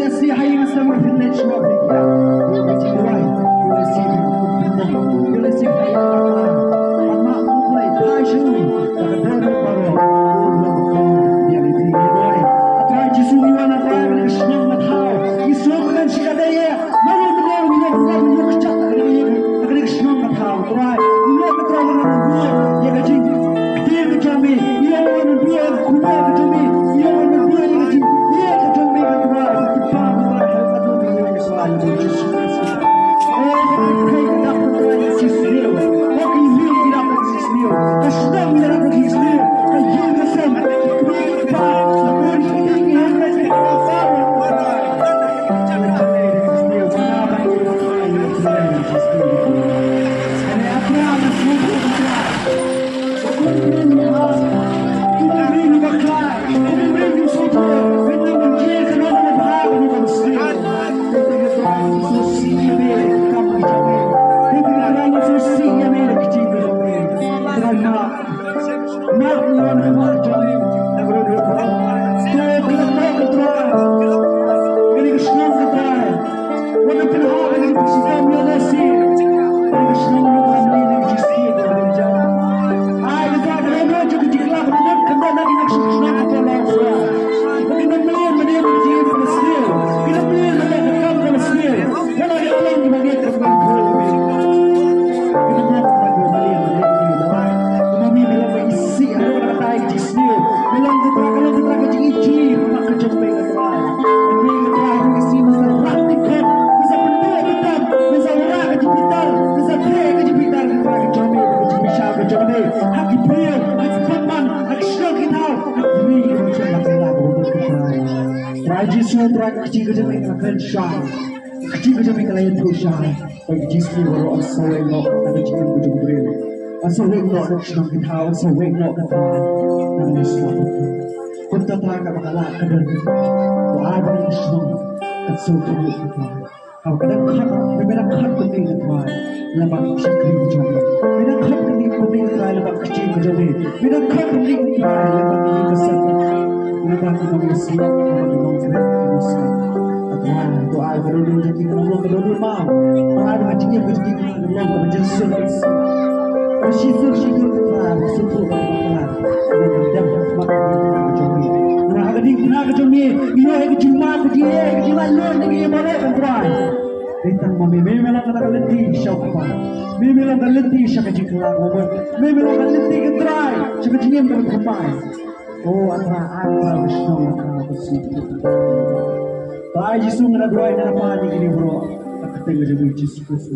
Let's see how you summer village love it. Let's see why. Let's see you. Let's see how you I'm not going to play passion. The better part of reality. I tried to see you on a drive and it's not my how. You saw me and she got there. No one would know you never look at the connection on the how. Right. You know the trouble on the wall. You got you. David told me. You don't want to be able to come to me. You don't want to be able to. Kecil kerja mereka akan shy, kecil kerja mereka lain tu shy. Bagi jisni baru asal wengok ada jika berjumpa beri, asal wengok ada senang kita, asal wengok kata, nama Islam. Kita tak akan bakalah kadang doa beri Islam, asal tu kita. Kalau kadang kan, memang kan penting kita, lepas kecil kerja mereka, memang kan penting kita lepas kecil kerja mereka, memang kan penting kita lepas kita sedar. Lepas kita Islam, kita doa berdua jadi Allah berdua mau doa macamnya berjadi Allah berjasa bersifat syukur kepada syukur kepada Allah dan makan kejami nah kadang kena kejami ia kejuma dia kejuma lor lagi boleh kan tentang mami memang kata letih siapa memang kata letih siapa jiklah momen memang kata letih ketrai siapa jenis berkembang oh antara Wisnu antara bersifat Pai Yesus mengaduai nama ini bro. Aku tengok jadi Yesus Kristus.